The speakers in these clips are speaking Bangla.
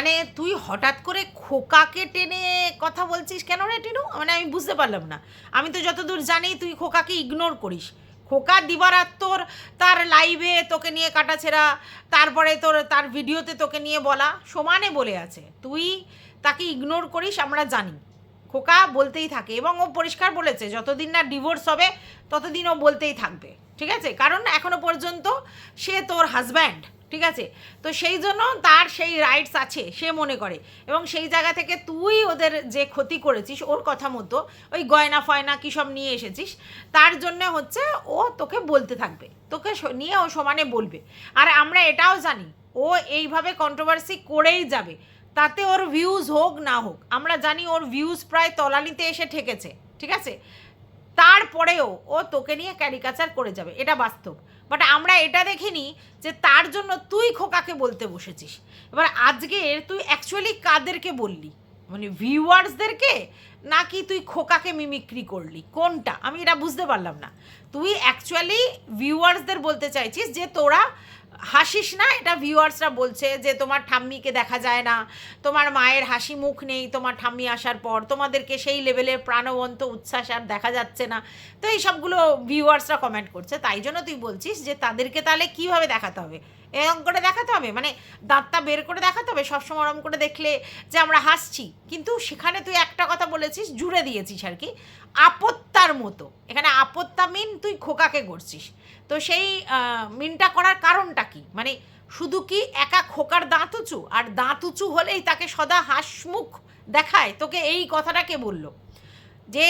মানে তুই হঠাৎ করে খোকাকে টেনে কথা বলছিস কেন রে টিনু? মানে আমি বুঝতে পারলাম না। আমি তো যতদূর জানি তুই খোকাকে ইগনোর করিস। খোকা দিবারাত্মর তার লাইভে তোকে নিয়ে কাটাছেঁড়া, তারপরে তোর তার ভিডিওতে তোকে নিয়ে বলা সমানে বলে আছে। তুই তাকে ইগনোর করিস আমরা জানি। খোকা বলতেই থাকে এবং ও পরিষ্কার বলেছে যতদিন না ডিভোর্স হবে ততদিন ও বলতেই থাকবে, ঠিক আছে? কারণ এখনো পর্যন্ত সে তোর হাজব্যান্ড, ঠিক আছে? তো সেই জন্য তার সেই রাইটস আছে সে মনে করে, এবং সেই জায়গা থেকে তুই ওদের যে ক্ষতি করেছিস ওর কথা মতো ওই গয়না ফয়না কী সব নিয়ে এসেছিস, তার জন্য হচ্ছে ও তোকে বলতে থাকবে, তোকে নিয়ে ও সমানে বলবে। আর আমরা এটাও জানি ও এইভাবে কন্ট্রোভার্সি করেই যাবে, তাতে ওর ভিউজ হোক না হোক। আমরা জানি ওর ভিউজ প্রায় তলানিতে এসে ঠেকেছে, ঠিক আছে? তারপরেও ও তোকে নিয়ে ক্যারিকাচার করে যাবে, এটা বাস্তব। বাট আমরা এটা দেখিনি যে তার জন্য তুই খোকাকে বলতে বসেছিস। এবার আজকে তুই অ্যাকচুয়ালি কাদেরকে বললি, মানে ভিউয়ার্সদেরকে, নাকি তুই খোকাকে মিমিক্রি করলি, কোনটা? আমি এটা বুঝতে পারলাম না। তুই অ্যাকচুয়ালি ভিউয়ার্সদের বলতে চাইছিস যে তোরা হাসিস না, এটা ভিউয়ার্সরা বলছে যে তোমার ঠাম্মিকে দেখা যায় না, তোমার মায়ের হাসি মুখ নেই তোমার ঠাম্মি আসার পর, তোমাদেরকে সেই লেভেলের প্রাণবন্ত উচ্ছ্বাস আর দেখা যাচ্ছে না। তো এই সবগুলো ভিউয়ার্সরা কমেন্ট করছে, তাই জন্য তুই বলছিস যে তাদেরকে তাহলে কীভাবে দেখাতে হবে, এরকম করে দেখাতে হবে, মানে দাঁতটা বের করে দেখাতে হবে সবসময় ওরম করে দেখলে যে আমরা হাসছি। কিন্তু সেখানে তুই একটা কথা বলেছিস, জুড়ে দিয়েছিস আর কি, আপত্তার মতো। এখানে আপত্তা মিন তুই খোকাকে করছিস। তো সেই মিনটা করার কারণটা কি? মানে শুধু কি একা খোকার দাঁত উঁচু, আর দাঁত উঁচু হলেই তাকে সদা হাসমুখ দেখায়? তোকে এই কথাটা কে বললো যে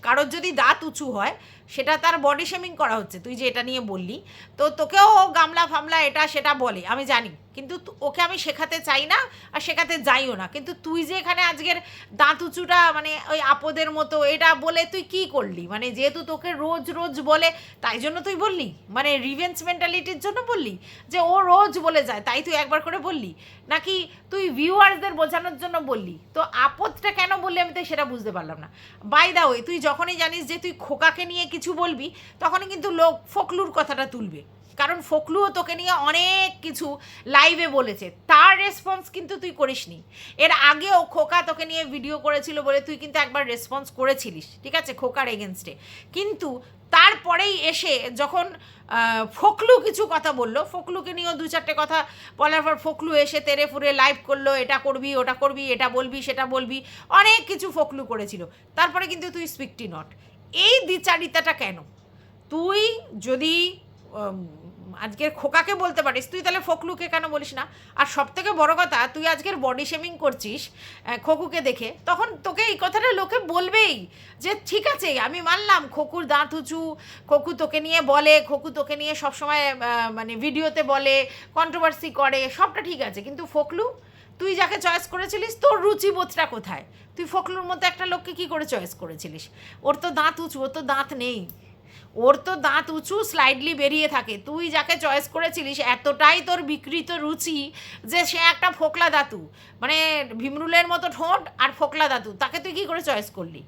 কারোর যদি দাঁত উঁচু হয় সেটা তার বডি শেমিং করা হচ্ছে? তুই যে এটা নিয়ে বললি, তো তোকেও গামলা ফামলা এটা সেটা বলে আমি জানি, কিন্তু ওকে আমি শেখাতে চাই না আর শেখাতে যাইও না। কিন্তু তুই যে এখানে আজকের দাঁত উঁচুটা মানে ওই আপদের মতো এটা বলে তুই কি করলি? মানে যেহেতু তোকে রোজ রোজ বলে তাই জন্য তুই বললি, মানে রিভেঞ্জ মেন্টালিটির জন্য বললি যে ও রোজ বলে যায় তাই তুই একবার করে বললি, নাকি তুই ভিউয়ার্সদের বোঝানোর জন্য বললি? তো আপদটা কেন বললি আমি তো সেটা বুঝতে পারলাম না। বাই দা ওয়ে, তুই যখনই জানিস যে তুই খোকাকে নিয়ে কিছু বলবি তখনই কিন্তু লোক ফকলুর কথাটা তুলবে, কারণ ফকলুও তোকে নিয়ে অনেক কিছু লাইভে বলেছে, তার রেসপন্স কিন্তু তুই করিসনি। এর আগেও খোকা তোকে নিয়ে ভিডিও করেছিল বলে তুই কিন্তু একবার রেসপন্স করেছিলিস, ঠিক আছে, খোকার এগেনস্টে। কিন্তু তারপরেই এসে যখন ফকলু কিছু কথা বললো, ফকলুকে নিয়েও দু চারটে কথা বলার পর ফকলু এসে তেরে ফুরে লাইভ করলো, এটা করবি ওটা করবি, এটা বলবি সেটা বলবি, অনেক কিছু ফকলু করেছিল। তারপরে কিন্তু তুই স্পিকটি নট। এই দ্বিচারিতাটা কেন? তুই যদি আজকের খোকাকে বলতে পারিস, তুই তাহলে ফকলুকে কেন বলিস না? আর সব থেকে বড় কথা, তুই আজকের বডি শেমিং করছিস খোকুকে দেখে, তখন তোকে এই কথাটা লোকে বলবেই যে ঠিক আছে আমি মানলাম খোকুর দাঁত উঁচু, খোকু তোকে নিয়ে বলে, খোকু তোকে নিয়ে সবসময় মানে ভিডিওতে বলে, কন্ট্রোভার্সি করে, সবটা ঠিক আছে, কিন্তু ফকলু তুই যাকে চয়েস করেছিলিস তোর রুচিবোধটা কোথায়? তুই ফকলুর মতো একটা লোককে কী করে চয়েস করেছিলিস? ওর তো দাঁত উঁচু, ওর তো দাঁত নেই, ওর তো দাঁত উঁচু স্লাইডলি বেরিয়ে থাকে। তুই যাকে চয়েস করেছিলিস এতটাই তোর বিকৃত রুচি যে সে একটা ফোকলা দাতু, মানে ভীমরুলের মতো ঠোঁট আর ফোকলা দাতু, তাকে তুই কী করে চয়েস করলি?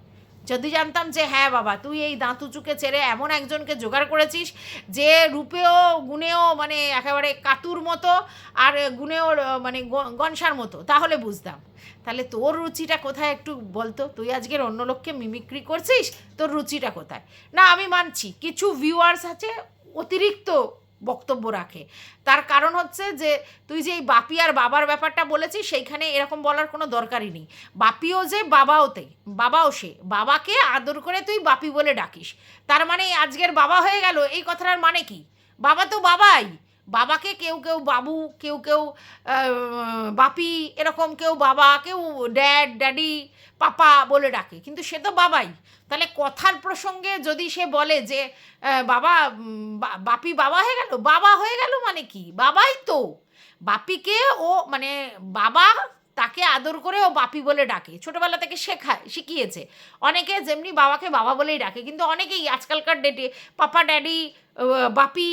যদি জানতাম যে হ্যাঁ বাবা তুই এই দাঁত উঁচুকে ছেড়ে এমন একজনকে জোগাড় করেছিস যে রূপেও গুণেও মানে একেবারে কাতুর মতো আর গুণেও মানে গনসার মতো, তাহলে বুঝতাম। তাহলে তোর রুচিটা কোথায় একটু বলতো? তুই আজকের অন্য লোককে মিমিক্রি করছিস, তোর রুচিটা কোথায়? না আমি মানছি কিছু ভিউয়ার্স আছে অতিরিক্ত বক্তব্য রাখে, তার কারণ হচ্ছে যে তুই যে এই বাপি আর বাবার ব্যাপারটা বলেছিস সেইখানে এরকম বলার কোনো দরকারই নেই। বাপিও যে বাবাও সে, বাবাকে আদর করে তুই বাপি বলে ডাকিস, তার মানে আজকের বাবা হয়ে গেল, এই কথাটার মানে কি? বাবা তো বাবাই। বাবাকে কেউ কেউ বাবু, কেউ কেউ বাপি, এরকম কেউ বাবা, কেউ ড্যাডি, পাপা বলে ডাকে, কিন্তু সে তো বাবাই। তাহলে কথার প্রসঙ্গে যদি সে বলে যে বাবা বাপি বাবা হয়ে গেল, বাবা হয়ে গেল মানে কি? বাবাই তো। বাপিকে ও মানে বাবা, তাকে আদর করে ও বাপি বলে ডাকে, ছোটোবেলা থেকে শিখিয়েছে। অনেকে যেমনি বাবাকে বাবা বলেই ডাকে, কিন্তু অনেকেই আজকালকার ডেটে পাপা, ড্যাডি, বাপি,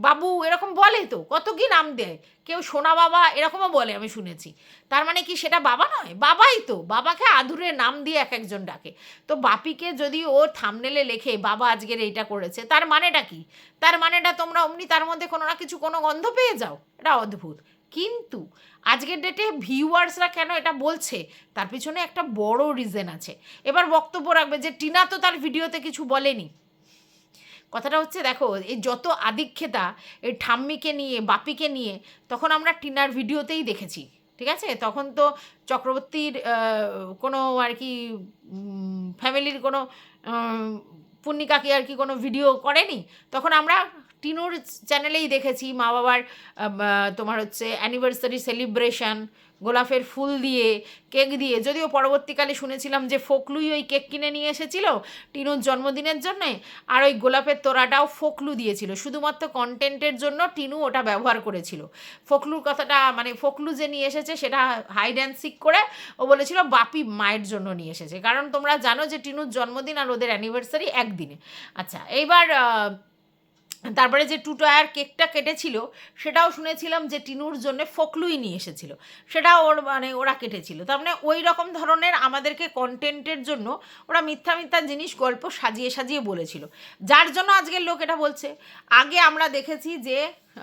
বাবু এরকম বলে, তো কত কি নাম দেয়, কেউ সোনা বাবা এরকমও বলে আমি শুনেছি। তার মানে কি সেটা বাবা নয়? বাবাই তো। বাবাকে আদুরে নাম দিয়ে এক একজন ডাকে। তো বাপিকে যদি ও থামনেলে লেখে বাবা আজকের এইটা করেছে, তার মানেটা কি? তার মানেটা তোমরা অমনি তার মধ্যে কোনো না কিছু কোনো গন্ধ পেয়ে যাও? এটা অদ্ভুত। কিন্তু আজকের ডেটে ভিউয়ার্সরা কেন এটা বলছে তার পিছনে একটা বড় রিজন আছে। এবার বক্তব্য রাখবে যে টিনা তো তার ভিডিওতে কিছু বলেনি। কথাটা হচ্ছে দেখো, এই যত আদিক্ষেতা এই ঠাম্মিকে নিয়ে বাপিকে নিয়ে তখন আমরা টিনার ভিডিওতেই দেখেছি, ঠিক আছে? তখন তো চক্রবর্তীর কোনো আর কি ফ্যামিলির কোনো পূর্ণিকাকে আর কি কোনো ভিডিও করেনি, তখন আমরা টিনুর চ্যানেলেই দেখেছি মা বাবার তোমার হচ্ছে অ্যানিভার্সারি সেলিব্রেশন, গোলাপের ফুল দিয়ে, কেক দিয়ে। যদিও পরবর্তীকালে শুনেছিলাম যে ফোকলুই ওই কেক কিনে নিয়ে এসেছিল টিনুর জন্মদিনের জন্যে, আর ওই গোলাপের তোড়াটাও ফোকলু দিয়েছিল, শুধুমাত্র কন্টেন্টের জন্য টিনু ওটা ব্যবহার করেছিল। ফোকলুর কথাটা মানে ফোকলু যে নিয়ে এসেছে সেটা হাইড অ্যান্ড সিক করে ও বলেছিল বাপি মায়ের জন্য নিয়ে এসেছে, কারণ তোমরা জানো যে টিনুর জন্মদিন আর ওদের অ্যানিভার্সারি একদিনে। আচ্ছা, এইবার তারপরে যে 2 টায়ার কেকটা কেটেছিল সেটাও শুনেছিলাম যে টিনুর জন্য ফোকলুই নিয়ে এসেছিল, সেটাও ওরা কেটেছিল। তার মানে ওই রকম ধরনের আমাদেরকে কন্টেন্টের জন্য ওরা মিথ্যা মিথ্যা জিনিস গল্প সাজিয়ে সাজিয়ে বলেছিল, যার জন্য আজকের লোক এটা বলছে। আগে আমরা দেখেছি যে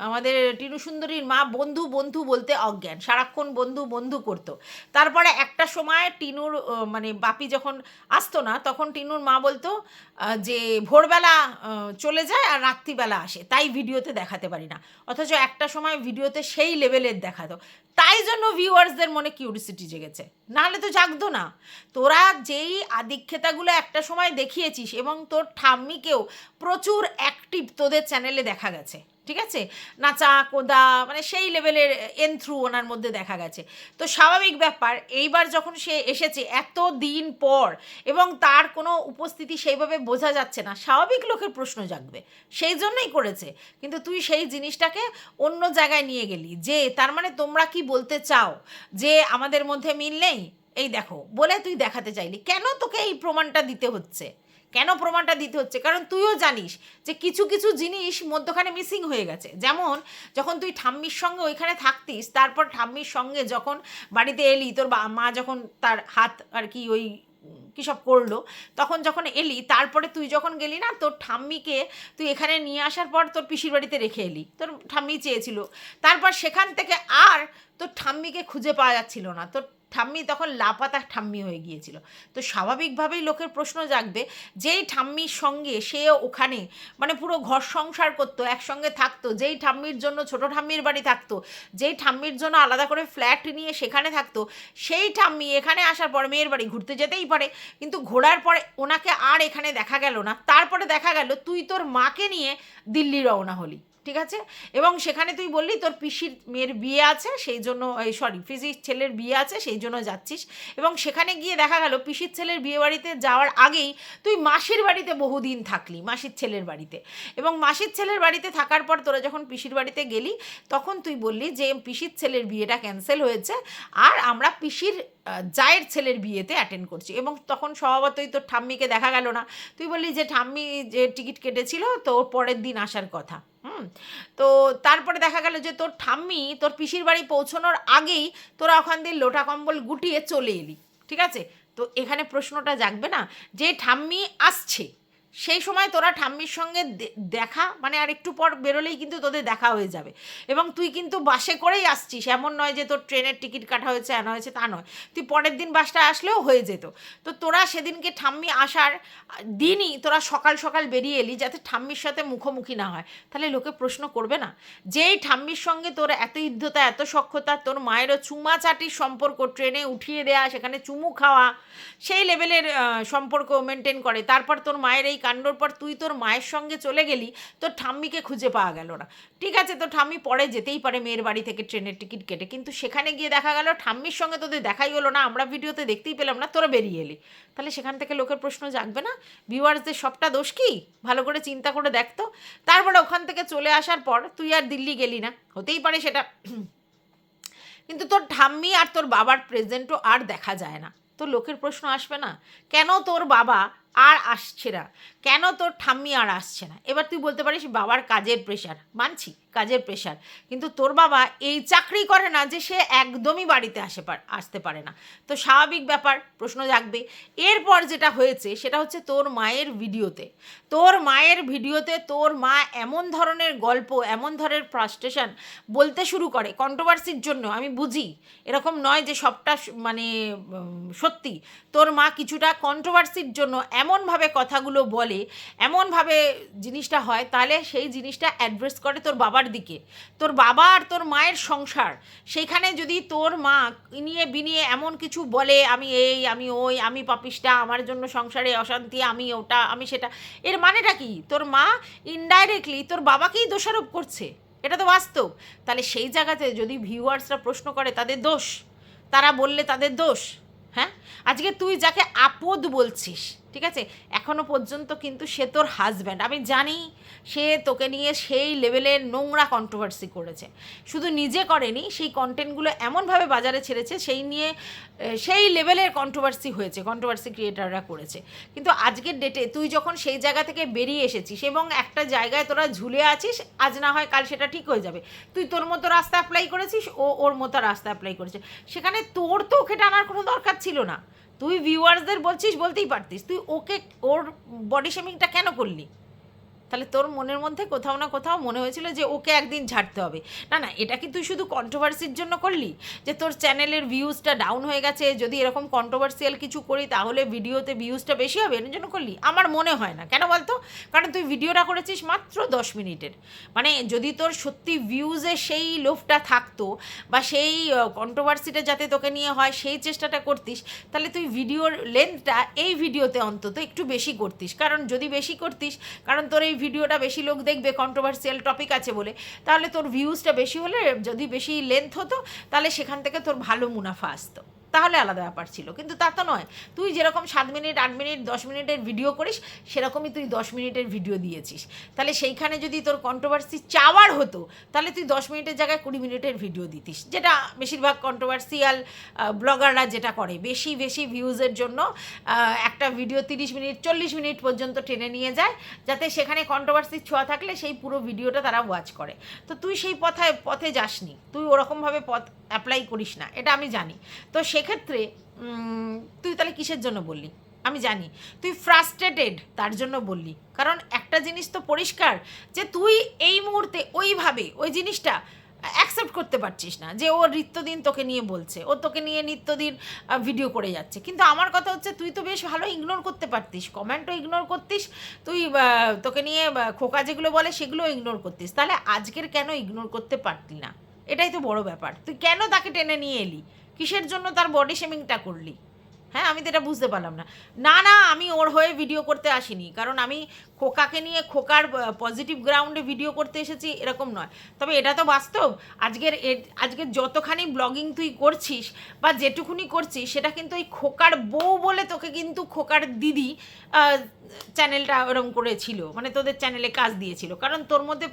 আমাদের টিনু সুন্দরীর মা বন্ধু বন্ধু বলতে অজ্ঞান, সারাক্ষণ বন্ধু বন্ধু করতো। তারপরে একটা সময় টিনুর মানে বাপি যখন আসতো না তখন টিনুর মা বলতো যে ভোরবেলা চলে যায় আর রাত্রিবেলা আসে, তাই ভিডিওতে দেখাতে পারি না। অথচ একটা সময় ভিডিওতে সেই লেভেলের দেখাতো, তাই জন্য ভিউয়ার্সদের মনে কিউরিসিটি জেগেছে, নাহলে তো জাগতো না। তোরা যেই আদিক্ষেতাগুলো একটা সময় দেখিয়েছিস এবং তোর ঠাম্মিকেও প্রচুর অ্যাক্টিভ তোদের চ্যানেলে দেখা গেছে, ঠিক আছে? নাচা কোদা মানে সেই লেভেলের থ্রু ওনার মধ্যে দেখা গেছে। তো স্বাভাবিক ব্যাপার, এইবার যখন সে এসেছে এত দিন পর এবং তার কোনো উপস্থিতি সেইভাবে বোঝা যাচ্ছে না, স্বাভাবিক লোকের প্রশ্ন জাগবে, সেই জন্যই করেছে। কিন্তু তুই সেই জিনিসটাকে অন্য জায়গায় নিয়ে গেলি, যে তার মানে তোমরা কি বলতে চাও যে আমাদের মধ্যে মিল নেই, এই দেখো বলে তুই দেখাতে চাইলি। কেন তোকে এই প্রমাণটা দিতে হচ্ছে? কেন প্রমাণটা দিতে হচ্ছে? কারণ তুইও জানিস যে কিছু কিছু জিনিস মধ্যখানে মিসিং হয়ে গেছে। যেমন যখন তুই ঠাম্মির সঙ্গে ওইখানে থাকতিস, তারপর ঠাম্মির সঙ্গে যখন বাড়িতে এলি, তোর মা যখন তার হাত আর কি ওই কী সব করলো, তখন যখন এলি, তারপরে তুই যখন গেলি না, তোর ঠাম্মিকে তুই এখানে নিয়ে আসার পর তোর পিসির বাড়িতে রেখে এলি, তোর ঠাম্মি চেয়েছিল। তারপর সেখান থেকে আর তোর ঠাম্মিকে খুঁজে পাওয়া যাচ্ছিল না, তোর ঠাম্মি তখন লাপাতা ঠাম্মি হয়ে গিয়েছিল। তো স্বাভাবিকভাবেই লোকের প্রশ্ন জাগবে, যেই ঠাম্মির সঙ্গে সে ওখানে মানে পুরো ঘর সংসার করতো, একসঙ্গে থাকতো, যেই ঠাম্মির জন্য ছোটো ঠাম্মির বাড়ি থাকতো, যেই ঠাম্মির জন্য আলাদা করে ফ্ল্যাট নিয়ে সেখানে থাকতো, সেই ঠাম্মি এখানে আসার পর মেয়ের বাড়ি ঘুরতে যেতেই পারে, কিন্তু ঘোরার পরে ওনাকে আর এখানে দেখা গেল না। তারপরে দেখা গেল তুই তোর মাকে নিয়ে দিল্লি রওনা হলি, ঠিক আছে? এবং সেখানে তুই বললি তোর পিসির মেয়ের বিয়ে আছে সেই জন্য, পিসির ছেলের বিয়ে আছে সেই জন্য যাচ্ছিস, এবং সেখানে গিয়ে দেখা গেল পিসির ছেলের বিয়ে বাড়িতে যাওয়ার আগেই তুই মাসির বাড়িতে বহুদিন থাকলি, মাসির ছেলের বাড়িতে। এবং মাসির ছেলের বাড়িতে থাকার পর তোরা যখন পিসির বাড়িতে গেলি তখন তুই বললি যে পিসির ছেলের বিয়েটা ক্যান্সেল হয়েছে আর আমরা পিসির জায়ের ছেলের বিয়েতে অ্যাটেন্ড করছি। এবং তখন স্বভাবতই তোর ঠাম্মিকে দেখা গেল না, তুই বললি যে ঠাম্মি যে টিকিট কেটেছিল তো ওর পরের দিন আসার কথা। তো তারপরে দেখা গেল যে তোর ঠাম্মি তোর পিসির বাড়ি পৌঁছানোর আগেই তোরা ওখান দিয়ে লোটা কম্বল গুটিয়ে চলে এলি, ঠিক আছে? তো এখানে প্রশ্নটা জাগবে না যে ঠাম্মি আসছে, সেই সময় তোরা ঠাম্মির সঙ্গে দেখা মানে আর একটু পর বেরোলেই কিন্তু তোদের দেখা হয়ে যাবে। এবং তুই কিন্তু বাসে করেই আসছিস, এমন নয় যে তোর ট্রেনের টিকিট কাটা হয়েছে আনা হয়েছে, তা নয়, তুই পরের দিন বাসটা আসলেও হয়ে যেত। তো তোরা সেদিনকে ঠাম্মি আসার দিনই তোরা সকাল সকাল বেরিয়ে এলি যাতে ঠাম্মির সাথে মুখোমুখি না হয়। তাহলে লোকে প্রশ্ন করবে না যেই ঠাম্মির সঙ্গে তোর এত ইদ্ধতা এত সখ্যতা, তোর মায়েরও চুমাচাটির সম্পর্ক, ট্রেনে উঠিয়ে দেয়া, সেখানে চুমু খাওয়া, সেই লেভেলের সম্পর্ক মেনটেন করে, তারপর তোর মায়ের এই কাণ্ডর পর তুই তোর মায়ের সঙ্গে চলে গেলি, তোর ঠাম্মিকে খুঁজে পাওয়া গেল না। ঠিক আছে, তোর ঠাম্মি পরে যেতেই পারে মেয়ের বাড়ি থেকে ট্রেনের টিকিট কেটে, কিন্তু সেখানে গিয়ে দেখা গেল ঠাম্মির সঙ্গে তোদের দেখাই হলো না, আমরা ভিডিওতে দেখতেই পেলাম না, তোরা বেরিয়ে এলি। তাহলে সেখান থেকে লোকের প্রশ্ন জাগবে না? ভিউয়ার্সদের সবটা দোষ কি? ভালো করে চিন্তা করে দেখতো। তারপরে ওখান থেকে চলে আসার পর তুই আর দিল্লি গেলি না, হতেই পারে সেটা, কিন্তু তোর ঠাম্মি আর তোর বাবার প্রেজেন্টও আর দেখা যায় না। তো লোকের প্রশ্ন আসবে না কেন তোর বাবা আর আসছে না, কেন তোর ঠাম্মি আর আসছে না? এবার তুই বলতে পারিস বাবার কাজের প্রেশার, মানছি কাজের প্রেশার, কিন্তু তোর বাবা এই চাকরি করে না যে সে একদমই বাড়িতে আসতে পারে না। তো স্বাভাবিক ব্যাপার, প্রশ্ন জাগবে। এরপর যেটা হয়েছে সেটা হচ্ছে তোর মায়ের ভিডিওতে, তোর মা এমন ধরনের গল্প, এমন ধরনের ফ্রাস্ট্রেশন বলতে শুরু করে কন্ট্রোভার্সির জন্য। আমি বুঝি, এরকম নয় যে সবটা মানে সত্যি। তোর মা কিছুটা কন্ট্রোভার্সির জন্য এমনভাবে কথাগুলো বলে, এমনভাবে জিনিসটা হয়, তাহলে সেই জিনিসটা অ্যাড্রেস করে তোর বাবার দিকে। তোর বাবা আর তোর মায়ের সংসার, সেইখানে যদি তোর মা ইনিয়ে বিনিয়ে এমন কিছু বলে, আমি এই, আমি ওই, আমি পাপিষ্টা, আমার জন্য সংসারে অশান্তি, আমি ওটা, আমি সেটা, এর মানেটা কি? তোর মা ইনডাইরেক্টলি তোর বাবাকেই দোষারোপ করছে, এটা তো বাস্তব। তাহলে সেই জায়গাতে যদি ভিউয়ার্সরা প্রশ্ন করে, তাদের দোষ, তারা বললে তাদের দোষ। হ্যাঁ, আজকে তুই যাকে আপদ বলছিস, ঠিক আছে, এখনো পর্যন্ত কিন্তু সে তোর হাজব্যান্ড। আমি জানি সে তোকে নিয়ে সেই লেভেলের নোংরা কন্ট্রোভার্সি করেছে, শুধু নিজে করেনি, সেই কন্টেন্টগুলো এমনভাবে বাজারে ছেড়েছে, সেই নিয়ে সেই লেভেলের কন্ট্রোভার্সি হয়েছে, কন্ট্রোভার্সি ক্রিয়েটাররা করেছে। কিন্তু আজকের ডেটে তুই যখন সেই জায়গা থেকে বেরিয়ে এসেছিস এবং একটা জায়গায় তোরা ঝুলে আছিস, আজ না হয় কাল সেটা ঠিক হয়ে যাবে, তুই তোর মতো রাস্তা অ্যাপ্লাই করেছিস, ও ওর মতো রাস্তা অ্যাপ্লাই করেছে, সেখানে তোর তো ওকে টানার কোনো দরকার ছিল না। তুই ভিউয়ার্সদের বলছিস, বলতেই পারতিস, তুই ওকে, ওর বডি শেমিংটা কেন করলি? তাহলে তোর মনের মধ্যে কোথাও না কোথাও মনে হয়েছিল যে ওকে একদিন ঝাড়তে হবে। না না, এটা কি তুই শুধু কন্ট্রোভার্সির জন্য করলি, যে তোর চ্যানেলের ভিউজটা ডাউন হয়ে গেছে, যদি এরকম কন্ট্রোভার্সিয়াল কিছু করি তাহলে ভিডিওতে ভিউজটা বেশি হবে, এর জন্য করলি? আমার মনে হয় না। কেন বলতো? কারণ তুই ভিডিওটা করেছিস মাত্র 10 মিনিটের। মানে যদি তোর সত্যি ভিউজে সেই লোভটা থাকতো, বা সেই কন্ট্রোভার্সিটা যাতে তোকে নিয়ে হয় সেই চেষ্টাটা করতিস, তাহলে তুই ভিডিওর লেন্থটা এই ভিডিওতে অন্তত একটু বেশি করতিস। কারণ যদি বেশি করতিস, কারণ তোর এই ভিডিওটা বেশি লোক দেখবে, কন্ট্রোভার্সিয়াল টপিক আছে বলে, তাহলে তোর ভিউজটা বেশি হলে, যদি বেশি লেন্থ হতো, তাহলে সেখান থেকে তোর ভালো মুনাফা আসতো, তাহলে আলাদা ব্যাপার ছিল। কিন্তু তা তো নয়, তুই যেরকম 7 মিনিট, 8 মিনিট, 10 মিনিটের ভিডিও করিস, সেরকমই তুই 10 মিনিটের ভিডিও দিয়েছিস। তাহলে সেইখানে যদি তোর কন্ট্রোভার্সি চাওয়ার হতো, তাহলে তুই 10 মিনিটের জায়গায় 20 মিনিটের ভিডিও দিতিস, যেটা বেশিরভাগ কন্ট্রোভার্সিয়াল ব্লগাররা যেটা করে, বেশি বেশি ভিউজের জন্য একটা ভিডিও 30 মিনিট, 40 মিনিট পর্যন্ত টেনে নিয়ে যায়, যাতে সেখানে কন্ট্রোভার্সির ছোঁয়া থাকলে সেই পুরো ভিডিওটা তারা ওয়াচ করে। তো তুই সেই পথে যাসনি, তুই ওরকমভাবে পথ অ্যাপ্লাই করিস না, এটা আমি জানি। তো সেক্ষেত্রে তুই তাহলে কিসের জন্য বললি? আমি জানি তুই ফ্রাস্ট্রেটেড, তার জন্য বললি। কারণ একটা জিনিস তো পরিষ্কার, যে তুই এই মুহূর্তে ওইভাবে ওই জিনিসটা অ্যাকসেপ্ট করতে পারছিস না, যে ও নিত্যদিন তোকে নিয়ে বলছে, ও তোকে নিয়ে নিত্যদিন ভিডিও করে যাচ্ছে। কিন্তু আমার কথা হচ্ছে, তুই তো বেশ ভালো ইগনোর করতে পারতিস, কমেন্টও ইগনোর করতিস, তুই তোকে নিয়ে খোকা যেগুলো বলে সেগুলো ইগনোর করতিস। তাহলে আজকের কেন ইগনোর করতে পারতি না? এটাই তো বড় ব্যাপার। তুই কেন তাকে টেনে নিয়ে এলি? কিসের জন্য তার বডি শেমিংটা করলি? হ্যাঁ, আমি তো এটা বুঝতে পারলাম না। না না, আমি ওর হয়ে ভিডিও করতে আসিনি, কারণ আমি খোকাকে নিয়ে, খোকার পজিটিভ গ্রাউন্ডে ভিডিও করতে এসেছি, এরকম নয়। তবে এটা তো বাস্তব, আজকের যতখানি ব্লগিং তুই করছিস বা যেটুকুনি করছিস, সেটা কিন্তু ওই খোকার বউ বলে তোকে কিন্তু খোকার দিদি চ্যানেলটা ওরকম করেছিল, মানে তোদের চ্যানেলে কাজ দিয়েছিল, কারণ তোর মধ্যে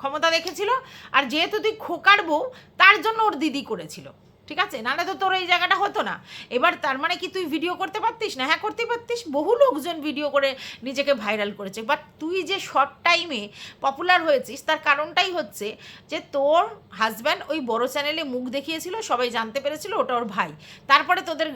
ক্ষমতা দেখেছিল, আর যেহেতু তুই খোকার বউ, তার জন্য ওর দিদি করেছিল, ঠিক আছে? নাহলে তো তোর এই জায়গাটা হতো না। এবার তার মানে কি তুই ভিডিও করতে পারতিস না? হ্যাঁ, করতে পারতিস, বহু লোকজন ভিডিও করে নিজেকে ভাইরাল করেছে। বাট তুই যে শর্ট টাইমে পপুলার হয়েছিস, তার কারণটাই হচ্ছে যে তোর হাজব্যান্ড ওই বড় চ্যানেলে মুখ দেখিয়েছিল, সবাই জানতে পেরেছিল ওটা ওর ভাই। তারপরে তোদের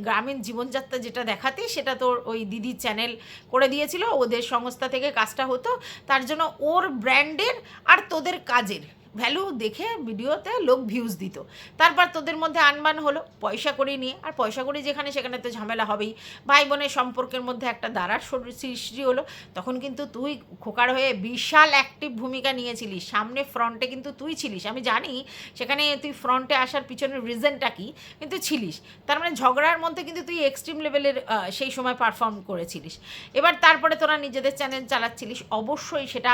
গ্রামীণ জীবনযাত্রা যেটা দেখাতে, সেটা তোর ওই দিদির চ্যানেল করে দিয়েছিল, ওদের সংস্থা থেকে কাজটা হতো, তার জন্য ওর ব্র্যান্ডের আর তোদের কাজের ভ্যালু দেখে ভিডিওতে লোক ভিউজ দিত। তারপর তোদের মধ্যে আনবান হলো পয়সা করি নিয়ে, আর পয়সা করি যেখানে, সেখানে তো ঝামেলা হবেই। ভাই বোনের সম্পর্কের মধ্যে একটা দাঁড়ার সৃষ্টি হলো। তখন কিন্তু তুই খোকার হয়ে বিশাল অ্যাক্টিভ ভূমিকা নিয়েছিলিস, সামনে ফ্রন্টে কিন্তু তুই ছিলিস। আমি জানি সেখানে তুই ফ্রন্টে আসার পিছনের রিজনটা কী, কিন্তু ছিলিস। তার মানে ঝগড়ার মধ্যে কিন্তু তুই এক্সট্রিম লেভেলের সেই সময় পারফর্ম করেছিলিস। এবার তারপরে তোরা নিজেদের চ্যানেল চালাচ্ছিলিস, অবশ্যই সেটা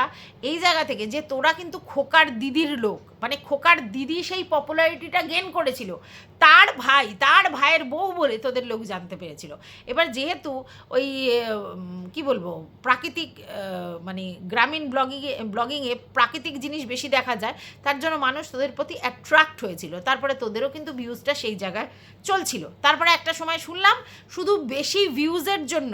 এই জায়গা থেকে যে তোরা কিন্তু খোকার দিদির দিদির লোক, মানে খোকার দিদি সেই পপুলারিটিটা গেন করেছিল, তার ভাইয়ের বউ বলে তোদের লোক জানতে পেরেছিল। এবার যেহেতু ওই কি বলবো প্রাকৃতিক মানে গ্রামীণ ব্লগিংয়ে প্রাকৃতিক জিনিস বেশি দেখা যায়, তার জন্য মানুষ তোদের প্রতি অ্যাট্রাক্ট হয়েছিল। তারপরে তোদেরও কিন্তু ভিউজটা সেই জায়গায় চলছিল। তারপরে একটা সময় শুনলাম শুধু বেশি ভিউজের জন্য,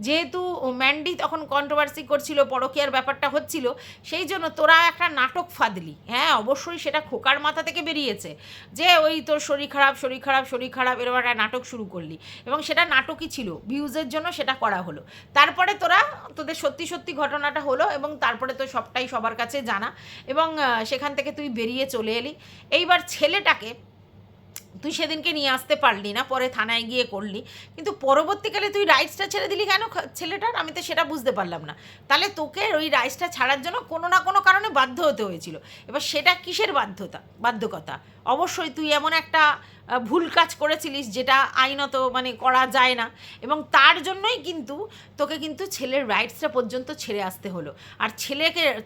যেহেতু ম্যান্ডি তখন কন্ট্রোভার্সি করছিল, পরকীয়ার ব্যাপারটা হচ্ছিল, সেই জন্য তোরা একটা নাটক ফাঁদলি। হ্যাঁ, অবশ্যই সেটা খোকার মাথা থেকে বেরিয়েছে যে ওই তোর শরীর খারাপ এরকম একটা নাটক শুরু করলি, এবং সেটা নাটকই ছিল, ভিউজের জন্য সেটা করা হলো। তারপরে তোদের সত্যি ঘটনাটা হলো, এবং তারপরে তো সবটাই সবার কাছে জানা, এবং সেখান থেকে তুই বেরিয়ে চলে এলি। এইবার ছেলেটাকে তুই সেদিনকে নিয়ে আসতে পারলি না, পরে থানায় গিয়ে করলি, কিন্তু পরবর্তীকালে তুই রাইটসটা ছেড়ে দিলি কেন ছেলেটার? আমি তো সেটা বুঝতে পারলাম না। তাহলে তোকে ওই রাইটসটা ছাড়ার জন্য কোনো না কোনো কারণে বাধ্য হতে হয়েছিল। এবার সেটা কিসের বাধ্যকতা? অবশ্যই তুই এমন একটা ভুল কাজ করেছিলিস যেটা আইনত মানে করা যায় না, এবং তার জন্যই কিন্তু তোকে কিন্তু ছেলের রাইটসটা পর্যন্ত ছেড়ে আসতে হলো। আর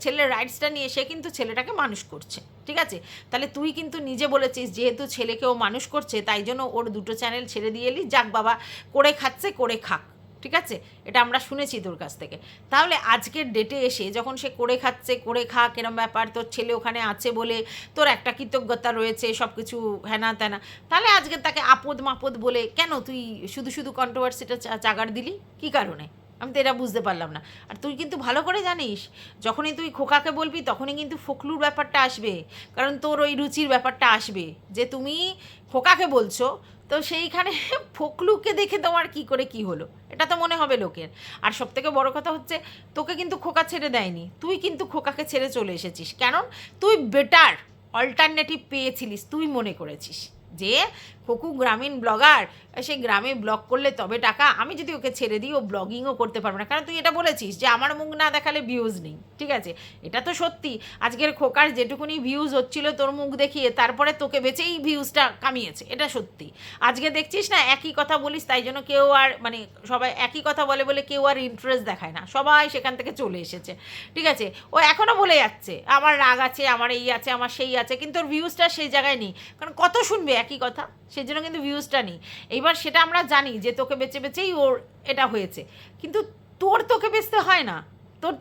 ছেলের রাইটসটা নিয়ে সে কিন্তু ছেলেটাকে মানুষ করছে, ঠিক আছে? তাহলে তুই কিন্তু নিজে বলেছিস যেহেতু ছেলেকেও মানুষ করছে, তাই জন্য ওর দুটো চ্যানেল ছেড়ে দিয়ে এলি, যাক বাবা করে খাচ্ছে করে খাক, ঠিক আছে? এটা আমরা শুনেছি তোর কাছ থেকে। তাহলে আজকের ডেটে এসে যখন সে করে খাচ্ছে করে খাক এরম ব্যাপার, তোর ছেলে ওখানে আছে বলে তোর একটা কৃতজ্ঞতা রয়েছে, সব কিছু হ্যানা ত্যানা, তাহলে আজকে তাকে আপদ মাপদ বলে কেন তুই শুধু কন্ট্রোভার্সিটা চাগার দিলি? কী কারণে? আমি তো এটা বুঝতে পারলাম না। আর তুই কিন্তু ভালো করে জানিস, যখনই তুই খোকাকে বলবি তখনই কিন্তু ফোকলুর ব্যাপারটা আসবে, কারণ তোর ওই রুচির ব্যাপারটা আসবে যে তুমি খোকাকে বলছো, তো সেইখানে ফোকলুকে দেখে তোমার কি করে কি হলো, এটা তো মনে হবে লোকের। আর সবথেকে বড় কথা হচ্ছে তোকে কিন্তু খোকা ছেড়ে দেয়নি, তুই কিন্তু খোকাকে ছেড়ে চলে এসেছিস, কারণ তুই বেটার অল্টারনেটিভ পেয়েছিলিস, তুই মনে করেছিস যে খোকু গ্রামীণ ব্লগার, সে গ্রামে ব্লগ করলে তবে টাকা, আমি যদি ওকে ছেড়ে দিই ও ব্লগিংও করতে পারবে না, কারণ তুই এটা বলেছিস যে আমার মুখ না দেখালে ভিউজ নেই, ঠিক আছে? এটা তো সত্যি। আজকের খোকার যেটুকুনি ভিউজ হচ্ছিল তোর মুখ দেখিয়ে, তারপরে তোকে বেচেই ভিউজটা কামিয়েছে, এটা সত্যি। আজকে দেখছিস না একই কথা বলিস, তাই জন্য কেউ আর মানে সবাই একই কথা বলে কেউ আর ইন্টারেস্ট দেখায় না, সবাই সেখান থেকে চলে এসেছে, ঠিক আছে? ও এখনও বলে যাচ্ছে আমার রাগ আছে, আমার এই আছে, আমার সেই আছে, কিন্তু ওর ভিউজটা সেই জায়গায় নেই, কারণ কত শুনবে একই কথা, সেই জন্য কিন্তু ভিউজটা নেই। এইবার সেটা আমরা জানি যে তোকে বেচেই ওর এটা হয়েছে, কিন্তু তোকে বেচতে হয় না,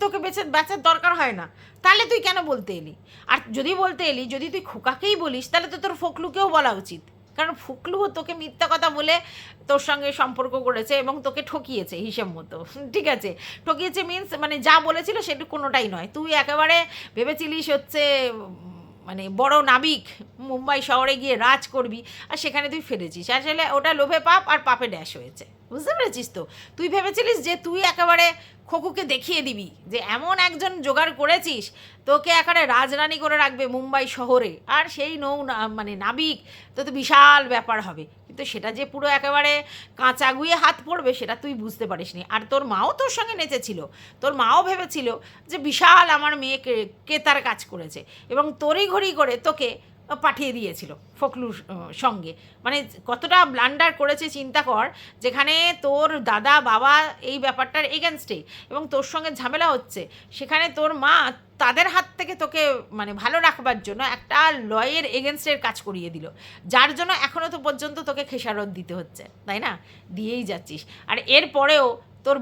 তোকে বেচার দরকার হয় না, তাহলে তুই কেন বলতে এলি? আর যদি বলতে এলি, যদি তুই খোকাকেই বলিস, তাহলে তো তোর ফোকলুকেও বলা উচিত, কারণ ফোকলুও তোকে মিথ্যা কথা বলে তোর সঙ্গে সম্পর্ক করেছে এবং তোকে ঠকিয়েছে হিসেব মতো, ঠিক আছে? ঠকিয়েছে মিনস মানে যা বলেছিল সেটা কোনোটাই নয়। তুই একেবারে ভেবেছিলিস হচ্ছে মানে বড় নাবিক, মুম্বাই শহরে গিয়ে রাজ করবি, আর সেখানে তুই ফেলেছিস। আসলে ওটা লোভে পাপ, আর পাপে ড্যাশ হয়েছে, বুঝতে পেরেছিস তো? তুই ভেবেছিলিস যে তুই একেবারে খোকুকে দেখিয়ে দিবি যে এমন একজন জোগাড় করেছিস, তোকে একেবারে রাজরানী করে রাখবে মুম্বাই শহরে, আর সেই মানে নাবিক তো বিশাল ব্যাপার হবে, কিন্তু সেটা যে পুরো একেবারে কাঁচা গুয়ে হাত পড়বে সেটা তুই বুঝতে পারিসনি। আর তোর মাও তোর সঙ্গে নেচেছিল, তোর মাও ভেবেছিল যে বিশাল আমার মেয়েকে কে তার কাজ করেছে, এবং তড়িঘড়ি করে তোকে পাঠিয়ে দিয়েছিল ফোকলুর সঙ্গে। মানে কতটা ব্লান্ডার করেছে চিন্তা কর, যেখানে তোর দাদা বাবা এই ব্যাপারটার এগেনস্টে এবং তোর সঙ্গে ঝামেলা হচ্ছে, সেখানে তোর মা তাদের হাত থেকে তোকে মানে ভালো রাখবার জন্য একটা লয়ের এগেনস্টের কাজ করিয়ে দিল, যার জন্য এখনও তো পর্যন্ত তোকে খেসারত দিতে হচ্ছে, তাই না? দিয়েই যাচ্ছিস। আর এরপরেও তোর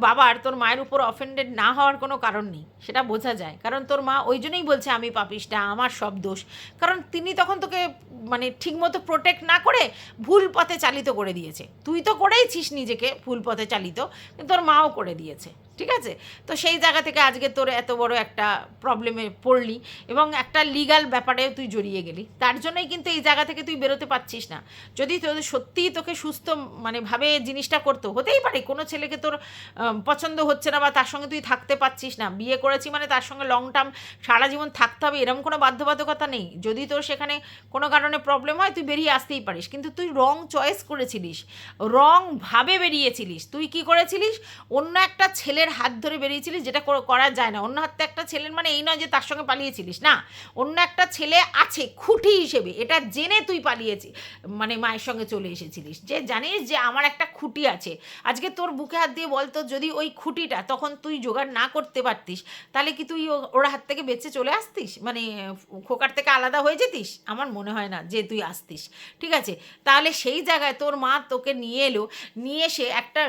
তোর মায়ের উপর অফেন্ডেড না হওয়ার কোনো কারণ নেই, সেটা বোঝা যায়, কারণ তোর মা ওই জন্যই বলছে আমি পাপিষ্টা, আমার সব দোষ, কারণ তিনি তখন তোকে মানে ঠিকমতো প্রোটেক্ট না করে ভুল পথে চালিত করে দিয়েছে। তুই তো করেইছিস নিজেকে ভুল পথে চালিত, কিন্তু তোর মাও করে দিয়েছে, ঠিক আছে? তো সেই জায়গা থেকে আজকে তোর এত বড় একটা প্রবলেমে পড়লি এবং একটা লিগ্যাল ব্যাপারেও তুই জড়িয়ে গেলি, তার জন্যই কিন্তু এই জায়গা থেকে তুই বেরোতে পারছিস না। যদি তোদের সত্যিই তোকে সুস্থ মানে ভাবে জিনিসটা করতো, হতেই পারে কোনো ছেলেকে তোর পছন্দ হচ্ছে না বা তার সঙ্গে তুই থাকতে পারছিস না, বিয়ে করেছি মানে তার সঙ্গে লং টার্ম সারা জীবন থাকতে হবে এরকম কোনো বাধ্যবাধকতা নেই। যদি তোর সেখানে কোনো কারণে প্রবলেম হয় তুই বেরিয়ে আসতেই পারিস, কিন্তু তুই রং চয়েস করেছিলিস, রংভাবে বেরিয়েছিলিস। তুই কি করেছিলিস? অন্য একটা ছেলের ছেলের হাত ধরে বেরিয়েছিলিস, যেটা করা যায় না। অন্য হাতে একটা ছেলের মানে এই নয় যে তার সঙ্গে পালিয়েছিলিস, না, অন্য একটা ছেলে আছে খুঁটি হিসেবে, এটা জেনে তুই পালিয়েছিস, মানে মায়ের সঙ্গে চলে এসেছিলিস, যে জানিস যে আমার একটা খুঁটি আছে। আজকে তোর বুকে হাত দিয়ে বলতো, যদি ওই খুঁটিটা তখন তুই জোগাড় না করতে পারতিস, তাহলে কি তুই ওর হাত থেকে বেঁচে চলে আসতিস, মানে খোকার থেকে আলাদা হয়ে যেতিস? আমার মনে হয় না যে তুই আসতিস, ঠিক আছে? তাহলে সেই জায়গায় তোর মা তোকে নিয়ে এলো, নিয়ে এসে একটা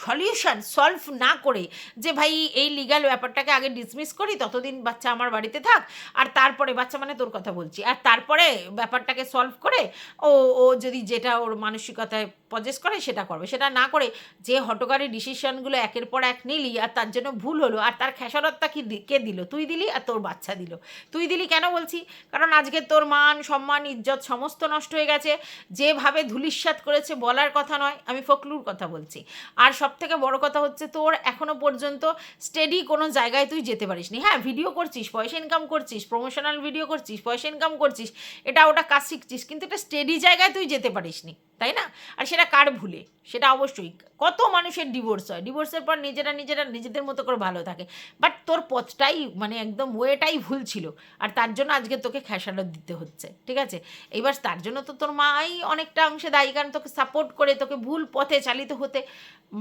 সলিউশন সলভ না করে, যে ভাই এই লিগ্যাল ব্যাপারটাকে আগে ডিসমিস করি, ততদিন বাচ্চা আমার বাড়িতে থাক, আর তারপরে, বাচ্চা মানে তোর কথা বলছি, আর তারপরে ব্যাপারটাকে সলভ করে ও ও যদি যেটা ওর মানসিকতায় পজেস করে সেটা করবে, সেটা না করে যে হটকারী ডিসিশনগুলো একের পর এক নিলি, আর তার জন্য ভুল হলো, আর তার খেসারতটা কে দিল? তুই দিলি, আর তোর বাচ্চা দিল। তুই দিলি কেন বলছি? কারণ আজকে তোর মান সম্মান ইজ্জত সমস্ত নষ্ট হয়ে গেছে, যেভাবে ধূলিসাৎ করেছে বলার কথা নয়, আমি ফখলুর কথা বলছি। আর সব থেকে বড় কথা হচ্ছে, তোর এখনো পর্যন্ত স্টেডি কোনো জায়গায় তুই যেতে পারিসনি। হ্যাঁ, ভিডিও করছিস, পয়সা ইনকাম করছিস, প্রমোশনাল ভিডিও করছিস, পয়সা ইনকাম করছিস, এটা ওটা কাজ শিখছিস, কিন্তু একটা স্টেডি জায়গায় তুই যেতে পারিসনি, তাই না? আর সেটা কার ভুলে? সেটা অবশ্যই কত মানুষের ডিভোর্স হয়, ডিভোর্সের পর নিজেদের মতো করে ভালো থাকে, বাট তোর পথটাই মানে একদম ওয়েটাই ভুল ছিল, আর তার জন্য আজকে তোকে খেসারত দিতে হচ্ছে, ঠিক আছে? এইবার তার জন্য তো তোর মাই অনেকটা অংশে দায়ী, কারণ তোকে সাপোর্ট করে তোকে ভুল পথে চালিত হতে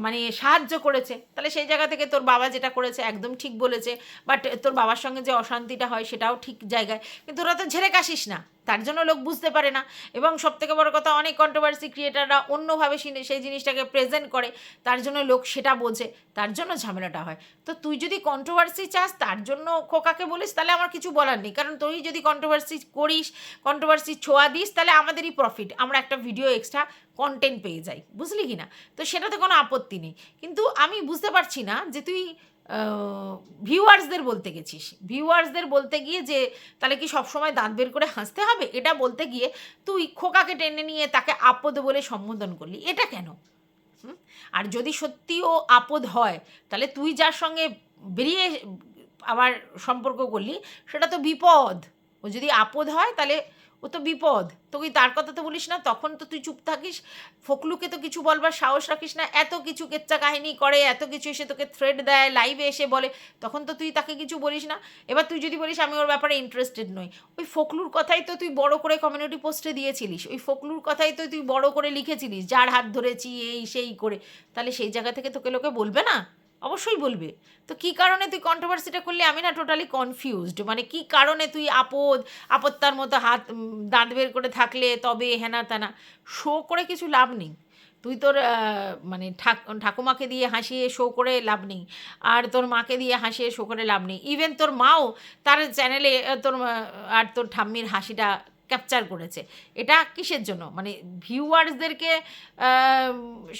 মানে সাহায্য করেছে। তাহলে সেই জায়গা থেকে তোর বাবা যেটা করেছে একদম ঠিক বলেছে, বাট তোর বাবার সঙ্গে যে অশান্তিটা হয় সেটাও ঠিক জায়গায়, কিন্তু ওরা তো ঝেড়ে কাশিস না, তার জন্য লোক বুঝতে পারে না। এবং সবথেকে বড় কথা, অনেক কন্ট্রোভার্সি ক্রিয়েটাররা অন্যভাবে সেই জিনিসটাকে প্রেজেন্ট করে, তার জন্য লোক সেটা বোঝে, তার জন্য ঝামেলাটা হয়। তো তুই যদি কন্ট্রোভার্সি চাস, তার জন্য খোকাকে বলিস, তাহলে আমার কিছু বলার নেই, কারণ তুই যদি কন্ট্রোভার্সি করিস, কন্ট্রোভার্সি ছোঁয়া দিস, তাহলে আমাদেরই প্রফিট, আমরা একটা ভিডিও এক্সট্রা কন্টেন্ট পেয়ে যাই, বুঝলি কি না? তো সেটাতে কোনো আপত্তি নেই, কিন্তু আমি বুঝতে পারছি না যে তুই ভিউয়ার্সদের বলতে গেছিস, ভিউয়ার্সদের বলতে গিয়ে যে তাহলে কি সবসময় দাঁত বের করে হাসতে হবে, এটা বলতে গিয়ে তুই খোকাকে টেনে নিয়ে তাকে আপদ বলে সম্বোধন করলি, এটা কেন? আর যদি সত্যি ও আপদ হয়, তাহলে তুই যার সঙ্গে বেরিয়ে আবার সম্পর্ক করলি, সেটা তো বিপদ। ও যদি আপদ হয় তাহলে ও তো বিপদ, তুই তার কথা তো বলিস না, তখন তো তুই চুপ থাকিস, ফখলুকে তো কিছু বলবার সাহস রাখিস না, এত কিছু কেচ্চা কাহিনী করে, এত কিছু এসে তোকে থ্রেড দেয়, লাইভে এসে বলে, তখন তো তুই তাকে কিছু বলিস না। এবার তুই যদি বলিস আমি ওর ব্যাপারে ইন্টারেস্টেড নই, ওই ফখলুর কথাই তো তুই বড় করে কমিউনিটি পোস্টে দিয়েছিলিস, ওই ফখলুর কথাই তো তুই বড় করে লিখেছিলিস, যার হাত ধরেছি এই সেই করে, তাহলে সেই জায়গা থেকে তোকে লোকে বলবে না? অবশ্যই বলবে। তো কী কারণে তুই কন্ট্রোভার্সিটা করলে আমি না টোটালি কনফিউজড, মানে কী কারণে তুই আপত্তার মতো দাঁত বের করে থাকলে তবে হেনা তেনা শো করে কিছু লাভ নেই। তুই তোর মানে ঠাকুমাকে দিয়ে হাসিয়ে শো করে লাভ নেই, আর তোর মাকে দিয়ে হাসিয়ে শো করে লাভ নেই। ইভেন তোর মাও তার চ্যানেলে আর তোর ঠাম্মির হাসিটা ক্যাপচার করেছে। এটা কিসের জন্য? মানে ভিউয়ার্সদেরকে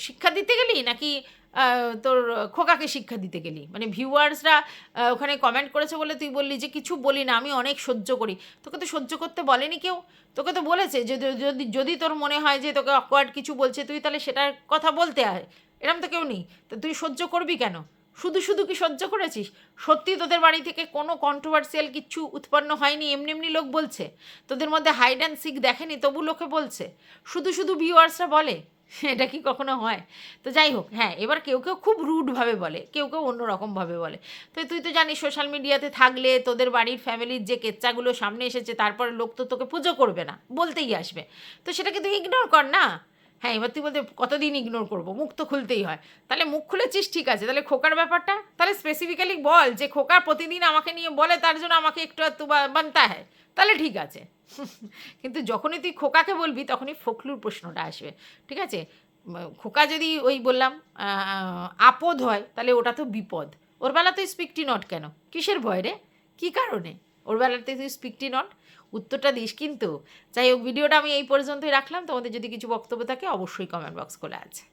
শিক্ষা দিতে গেলি, নাকি তোর খোকাকে শিক্ষা দিতে গেলি? মানে ভিউয়ার্সরা ওখানে কমেন্ট করেছে বলে তুই বললি যে কিছু বলি না, আমি অনেক সহ্য করি। তোকে তো সহ্য করতে বলেনি কেউ, তোকে তো বলেছে যে যদি তোর মনে হয় যে তোকে অকওয়ার্ড কিছু বলছে, তুই তাহলে সেটার কথা বলতে হয়, এরম তো কেউ নেই। তো তুই সহ্য করবি কেন? শুধু শুধু কি সহ্য করেছিস? সত্যি তোদের বাড়ি থেকে কোনো কন্ট্রোভার্সিয়াল কিচ্ছু উৎপন্ন হয়নি, এমনি এমনি লোক বলছে? তোদের মধ্যে হাইড অ্যান্ড সিক দেখেনি, তবু লোকে বলছে? শুধু শুধু ভিউয়ার্সরা বলে? এটা কি কখনো হয়? তো যাই হোক, হ্যাঁ, এবার কেউ কেউ খুব রুডভাবে বলে, কেউ কেউ অন্যরকমভাবে বলে। তো তুই তো জানিস সোশ্যাল মিডিয়াতে থাকলে তোদের বাড়ির ফ্যামিলির যে কেচ্চাগুলো সামনে এসেছে, তারপরে লোক তো তোকে পুজো করবে না, বলতেই আসবে। তো সেটাকে তুই ইগনোর কর না। হ্যাঁ, এবার তুই বলতে কতদিন ইগনোর করবো, মুখ তো খুলতেই হয়। তাহলে মুখ খুলেছিস, ঠিক আছে, তাহলে খোকার ব্যাপারটা তাহলে স্পেসিফিক্যালি বল, যে খোকা প্রতিদিন আমাকে নিয়ে বলে, তার জন্য আমাকে একটু একটু বানতে হয়, তাহলে ঠিক আছে। কিন্তু যখনই তুই খোকাকে বলবি, তখনই ফখলুর প্রশ্নটা আসবে, ঠিক আছে? খোকা যদি ওই বললাম আপদ হয়, তাহলে ওটা তো বিপদ। ওর বেলা তুই স্পিকটি নট কেন? কিসের ভয় রে? কী কারণে ওর বেলাতে তুই স্পিকটি নট? উত্তরটা দিস কিন্তু। যাই হোক, ভিডিওটা আমি এই পর্যন্তই রাখলাম। তোমাদের যদি কিছু বক্তব্য থাকে অবশ্যই কমেন্ট বক্স খোলা আছে।